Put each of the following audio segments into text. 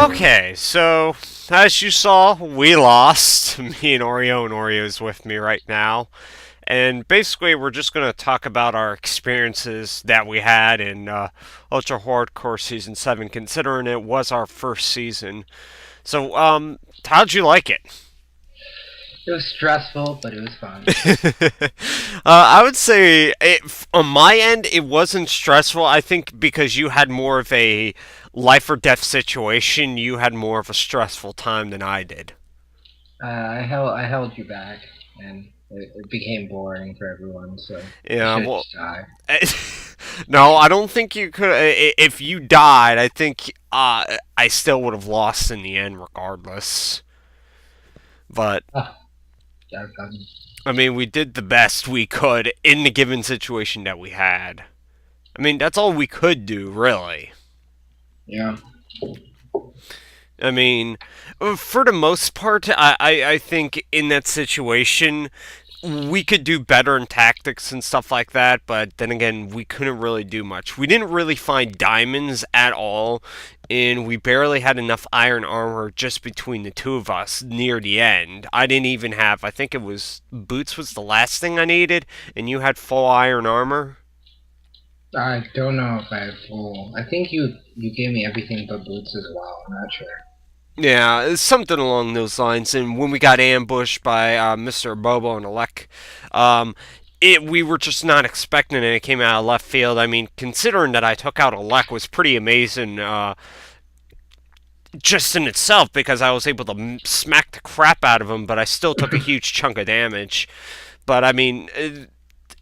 Okay, so as you saw, we lost. Me and Oreo's with me right now. And basically, we're just going to talk about our experiences that we had in Ultra Hardcore Season 7, considering it was our first season. So, how'd you like it? It was stressful, but it was fun. I would say on my end, it wasn't stressful. I think because you had more of a life or death situation, you had more of a stressful time than I did. I held you back, and it became boring for everyone. So I Yeah, should well, just die. no, I don't think you could. If you died, I think I still would have lost in the end, regardless. But Oh, I've gotten. I mean, we did the best we could in the given situation that we had. I mean, that's all we could do, really. Yeah. I mean, for the most part, I think in that situation, we could do better in tactics and stuff like that, but then again, we couldn't really do much. We didn't really find diamonds at all, and we barely had enough iron armor just between the two of us near the end. I didn't even have, I think it was boots was the last thing I needed, and you had full iron armor. I don't know if I have full. I think you gave me everything but boots as well. I'm not sure. Yeah, something along those lines. And when we got ambushed by Mr. Bobo and Alec, um, we were just not expecting it. It came out of left field. I mean, considering that I took out Alec was pretty amazing just in itself because I was able to smack the crap out of him, but I still took a huge chunk of damage. But I mean,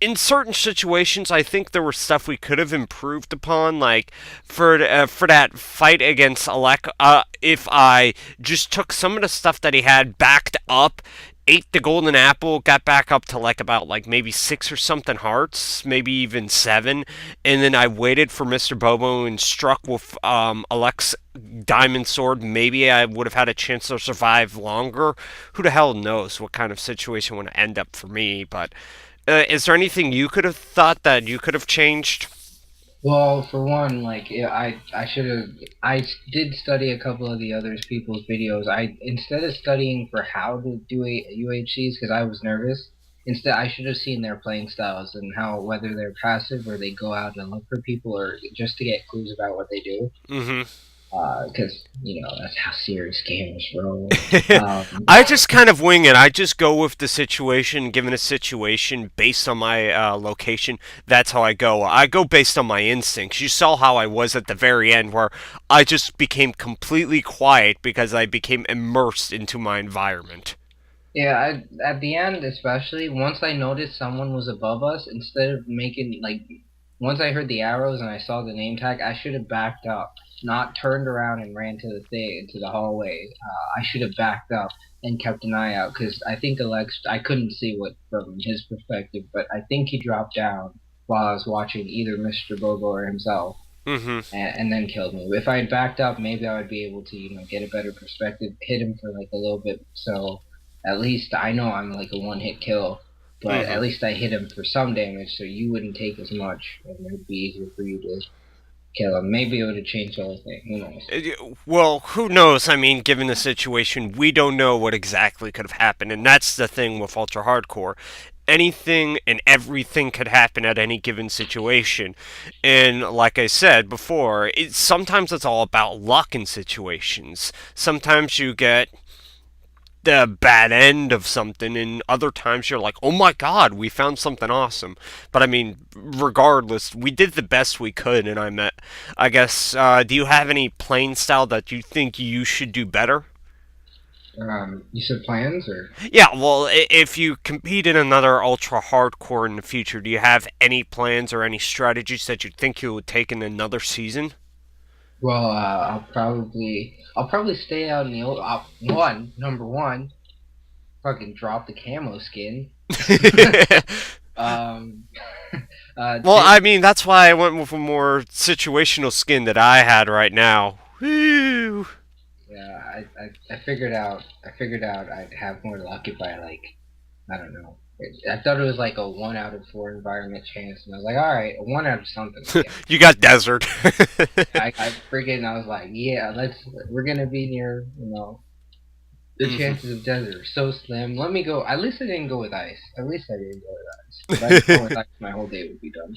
in certain situations, I think there was stuff we could have improved upon. Like for that fight against Alec, if I just took some of the stuff that he had backed up, ate the golden apple, got back up to like about like maybe six or something hearts, maybe even seven, and then I waited for Mr. Bobo and struck with Alec's diamond sword. Maybe I would have had a chance to survive longer. Who the hell knows what kind of situation would end up for me, but. Is there anything you could have thought that you could have changed? Well, for one, like yeah, I should have. Did study a couple of the other people's videos. I instead of studying for how to do UHCs because I was nervous. Instead, I should have seen their playing styles and how whether they're passive or they go out and look for people or just to get clues about what they do. Mm-hmm. Because that's how serious gamers roll. I just kind of wing it. I just go with the situation, given a situation, based on my location. That's how I go. I go based on my instincts. You saw how I was at the very end, where I just became completely quiet because I became immersed into my environment. Yeah, at the end, especially once I noticed someone was above us, instead of making like, once I heard the arrows and I saw the name tag, I should have backed up, not turned around and ran to the thing to the hallway. I should have backed up and kept an eye out because I think Alex, I couldn't see what from his perspective, but I think he dropped down while I was watching either Mr. Bobo or himself. Mm-hmm. And then killed me. If I had backed up, maybe I would be able to, get a better perspective, hit him for like a little bit. So at least I know I'm like a one-hit kill, but Mm-hmm. at least I hit him for some damage, so you wouldn't take as much, and it would be easier for you to kill him. Maybe it would have changed the whole thing. Who knows? Well, who knows? I mean, given the situation, we don't know what exactly could have happened, and that's the thing with Ultra Hardcore. Anything and everything could happen at any given situation. And like I said before, sometimes it's all about luck in situations. Sometimes you get the bad end of something, and other times you're like, oh my god, we found something awesome. But I mean, regardless, we did the best we could, and I guess, do you have any playing style that you think you should do better? You said plans, or Yeah, well, if you compete in another ultra hardcore in the future, do you have any plans or any strategies that you think you would take in another season? well, I'll probably stay out in the old number one, fucking drop the camo skin. um, Well, I mean, that's why I went with a more situational skin that I had right now. Woo! yeah, I figured out I'd have more luck if I like I don't know. I thought it was like a 1 out of 4 environment chance, and I was like, all right, a 1 out of something I get. You got desert. I was like, yeah, we're gonna be near, the Mhm. chances of desert are so slim. Let me go. At least I didn't go with ice. At least I didn't go with ice. If I had gone with ice, my whole day would be done.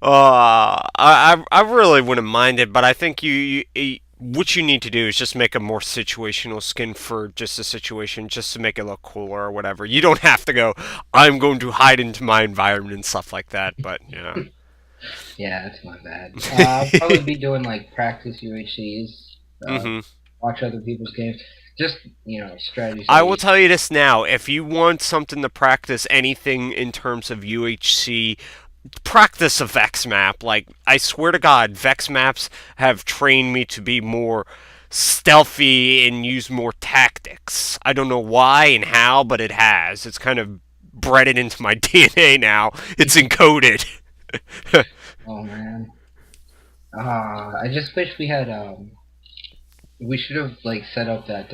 I really wouldn't mind it, but I think what you need to do is just make a more situational skin for just a situation, just to make it look cooler or whatever. You don't have to go, I'm going to hide into my environment and stuff like that, but yeah. Yeah, that's my bad. I'll probably be doing like practice UHCs, hmm watch other people's games, just strategies I I will use. tell you this now. If you want something to practice anything in terms of UHC, practice a Vex map. Like, I swear to God, Vex maps have trained me to be more stealthy and use more tactics. I don't know why and how, but it has. It's kind of bred it into my DNA now. It's encoded. Oh man, I just wish we had. We should have like set up that.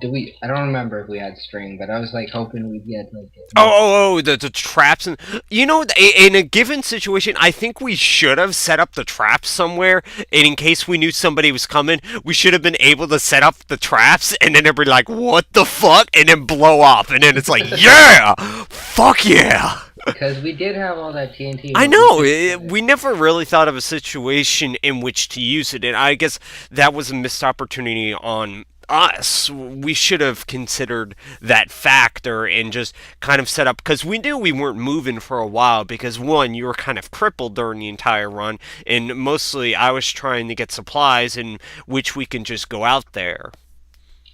Did we? I don't remember if we had string, but I was like hoping we'd get like enough. The traps and in a given situation, I think we should have set up the traps somewhere, and in case we knew somebody was coming, we should have been able to set up the traps, and then it'd be like, "What the fuck?" and then blow up, and then it's like, "Yeah, fuck yeah." Because we did have all that TNT, I but we know. should have We never really thought of a situation in which to use it, and I guess that was a missed opportunity on us. We should have considered that factor and just kind of set up, because we knew we weren't moving for a while, because one, you were kind of crippled during the entire run, and mostly I was trying to get supplies in which we can just go out there.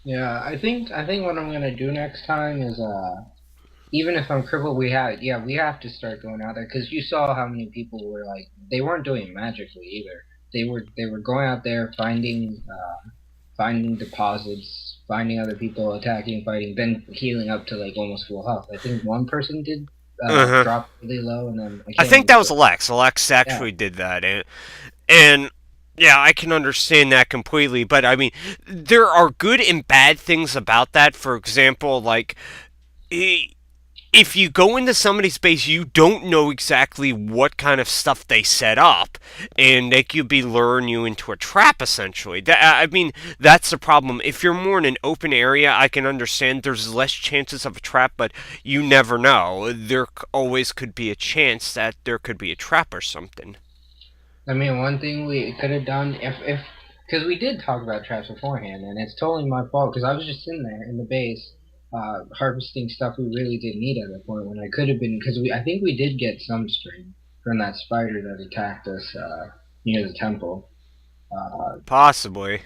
Yeah, I think what I'm gonna do next time is even if I'm crippled, we have to start going out there because you saw how many people were like they weren't doing it magically either. They were going out there finding deposits, finding other people, attacking, fighting, then healing up to like almost full health. I think one person did Uh huh. drop really low, and then I I can't think remember that was what. Alex. Alex Yeah, actually did that, and yeah, I can understand that completely. But I mean, there are good and bad things about that. For example, like, if you go into somebody's base, you don't know exactly what kind of stuff they set up, and they could be luring you into a trap, essentially. I mean, that's the problem. If you're more in an open area, I can understand there's less chances of a trap, but you never know. There always could be a chance that there could be a trap or something. I mean one thing we could have done if because we did talk about traps beforehand, and it's totally my fault because I was just sitting there in the base. Harvesting stuff we really didn't need at that point when I could have been because I think we did get some string from that spider that attacked us near the temple. Uh, Possibly.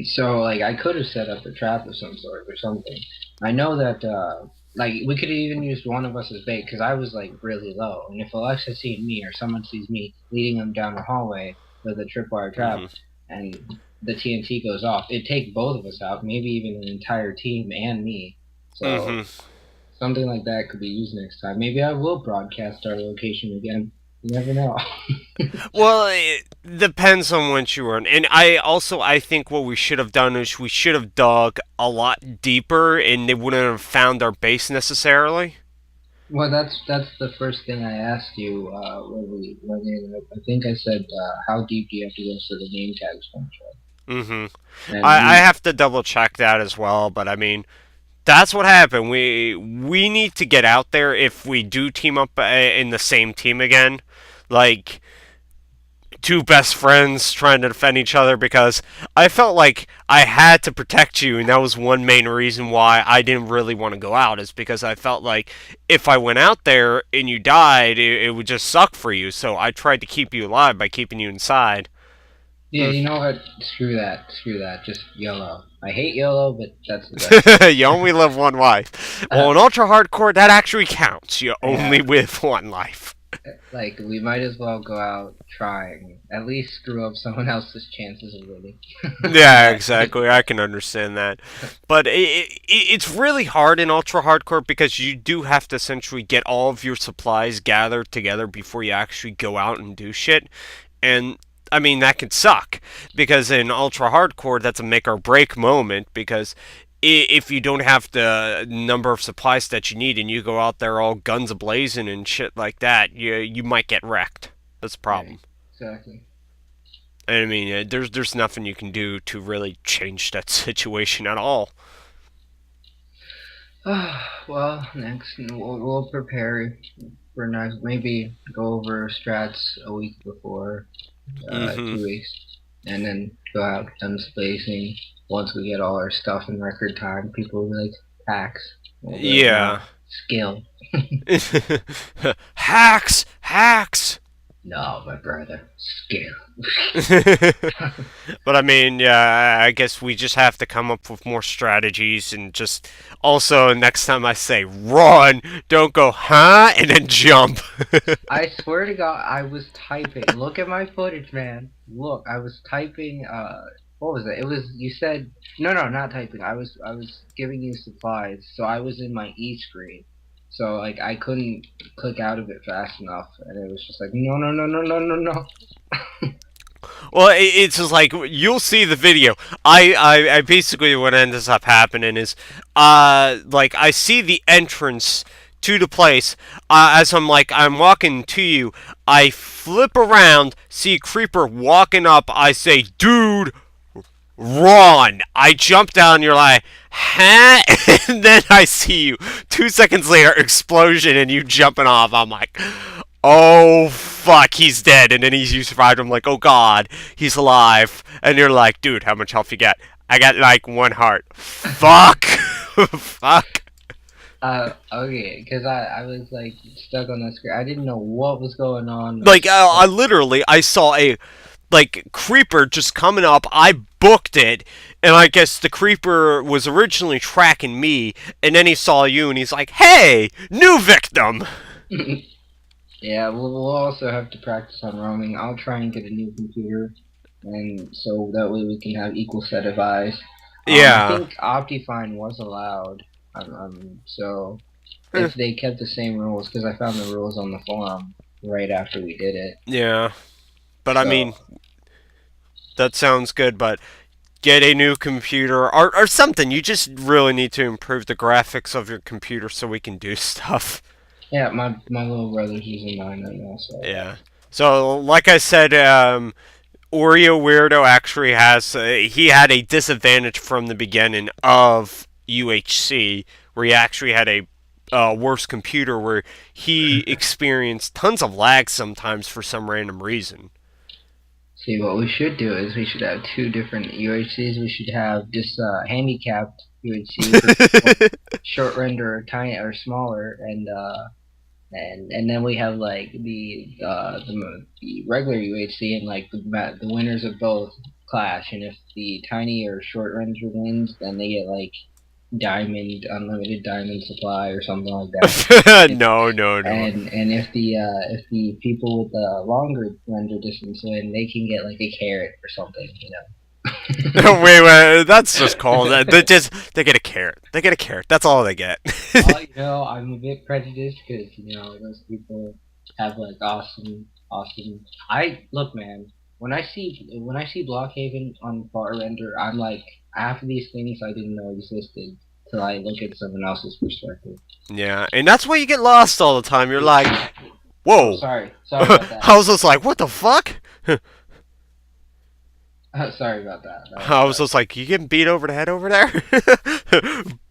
so like I could have set up a trap of some sort or something. I know that like we could have even used one of us as bait because I was like really low, and if Alexa sees me or someone sees me leading them down the hallway with a tripwire trap, hmm and the TNT goes off, it'd take both of us out, maybe even an entire team and me. So hmm something like that could be used next time. Maybe I will broadcast our location again. You never know. Well, it depends on what you earn. And I think what we should have done is we should have dug a lot deeper, and they wouldn't have found our base necessarily. Well, that's the first thing I asked you I think I said, how deep do you have to go for the name tags function? hmm And I you, have to double check that as well, but I mean, that's what happened. We need to get out there if we do team up in the same team again. Like, two best friends trying to defend each other, because I felt like I had to protect you, and that was one main reason why I didn't really want to go out, is because I felt like if I went out there and you died, it would just suck for you. So I tried to keep you alive by keeping you inside. yeah, Hmm. you know what? Screw that. Just YOLO. I hate YOLO, but that's the best way. You only live one life. Well, in ultra hardcore, that actually counts. You only Yeah, live one life. like we might as well go out trying. At least screw up someone else's chances of winning. Yeah, But exactly. I can understand that, but it's really hard in ultra hardcore, because you do have to essentially get all of your supplies gathered together before you actually go out and do shit, and I mean that can suck, because in ultra hardcore that's a make or break moment, because if you don't have the number of supplies that you need and you go out there all guns a-blazing and shit like that, you might get wrecked. That's the problem. Yeah, exactly. And I mean, there's nothing you can do to really change that situation at all. Well, next we'll prepare for next. Maybe go over strats a week before, 2 weeks, and then go out guns blazing. Once we get all our stuff in record time, people will be like, hacks. We'll be like, Yeah. skill. Hacks! No, my brother. Skill. But I mean, yeah, I guess we just have to come up with more strategies and just also next time I say run, don't go huh and then jump. I swear to God, I was typing. Look at my footage, man. Look, I was typing. What was it? It was you said no, not typing. I was giving you supplies, so I was in my E screen. So like I couldn't click out of it fast enough, and it was just like no. Well, it's just like you'll see the video. I basically what ends up happening is, like I see the entrance to the place. As I'm walking to you, I flip around, see a creeper walking up. I say, "Dude, run!" I jump down. You're like, "Huh?" And then I see you. 2 seconds later, explosion, and you jumping off. I'm like, "Oh fuck, he's dead." And then you survived. I'm like, "Oh god, he's alive." And you're like, "Dude, how much health you got?" I got like 1 heart. Fuck. Fuck. Okay, because I was like stuck on the screen. I didn't know what was going on. Like I literally I saw a like creeper just coming up. I booked it, and I guess the creeper was originally tracking me, and then he saw you, and he's like, "Hey, new victim." Yeah, we'll also have to practice on roaming. I'll try and get a new computer, and so that way we can have equal set of eyes. Yeah. I think Optifine was allowed. So if they kept the same rules, because I found the rules on the forum right after we did it. Yeah. But I mean, that sounds good, but get a new computer or something. You just really need to improve the graphics of your computer so we can do stuff. Yeah, my little brother's using mine right now, so. Yeah. So, like I said, OreoWeirdo actually has, he had a disadvantage from the beginning of UHC, where he actually had a worse computer where he experienced tons of lag sometimes for some random reason. See, what we should do is we should have 2 different UHCs. We should have just handicapped UHC, short render, tiny or smaller, and then we have like the regular UHC, and like the winners of both clash. And if the tiny or short render wins, then they get like unlimited diamond supply or something like that. No. And if the people with the longer render distance win, they can get like a carrot or something, you know. Wait, that's just called. They get a carrot. They get a carrot. That's all they get. Well, you know, I'm a bit prejudiced because you know those people have like awesome. Look, man. When I see Blockhaven on far render, I'm like, half of these things I didn't know existed till I look at someone else's perspective. Yeah, and that's why you get lost all the time. You're like, whoa. Oh, sorry about that. I was just like, what the fuck? Sorry about that. I was just like, you getting beat over the head over there?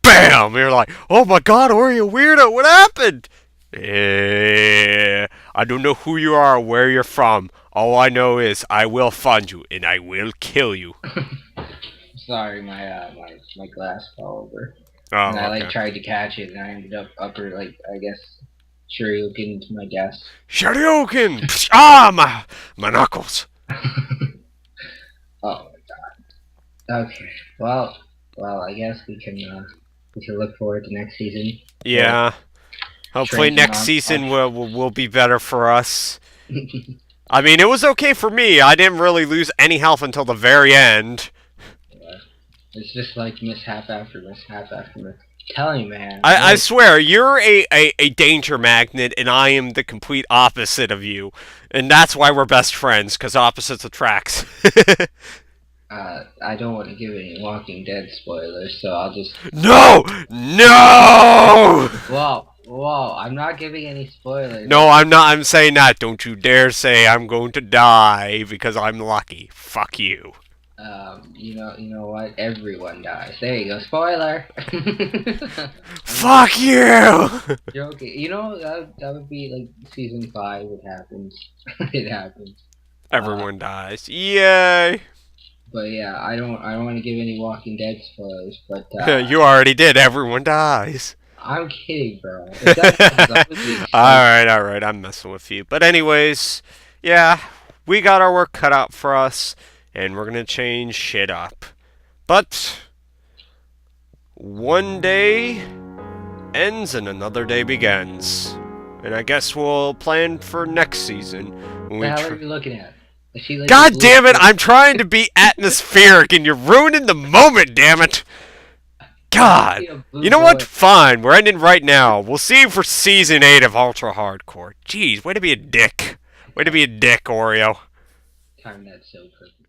Bam! You're like, oh my god, OreoWeirdo, what happened? I don't know who you are or where you're from. All I know is I will find you and I will kill you. Sorry, my glass fell over. Oh, and I tried to catch it, and I ended up upper, I guess, Shoryuken into my guess. Shoryuken! Ah, my knuckles. Oh my god. Okay. Well, I guess we can look forward to next season. Yeah. Hopefully next season will be better for us. I mean, it was okay for me. I didn't really lose any health until the very end. Yeah. It's just like mishap after mishap after mishap. Tell you, man. I swear, you're a danger magnet, and I am the complete opposite of you. And that's why we're best friends, because opposites attracts. I don't want to give any Walking Dead spoilers, so I'll just. No! No! Whoa! I'm not giving any spoilers. No, I'm not. I'm saying that. Don't you dare say I'm going to die because I'm lucky. Fuck you. You know what? Everyone dies. There you go. Spoiler. Fuck you! Joking. You know that would be like season 5. It happens. It happens. Everyone dies. Yay! But yeah, I don't want to give any Walking Dead spoilers. But You already did. Everyone dies. I'm kidding, bro. If that happens, I would be excited. Alright. I'm messing with you. But anyways, yeah, we got our work cut out for us, and we're gonna change shit up. But one day ends and another day begins. And I guess we'll plan for next season. When What we the hell are you looking at? Is she like God damn it, I'm trying to be atmospheric and you're ruining the moment, damn it! God! You know what? Fine, we're ending right now. We'll see you for season 8 of UltraHardcore. Jeez, way to be a dick. Way to be a dick, Oreo. Time that so perfect.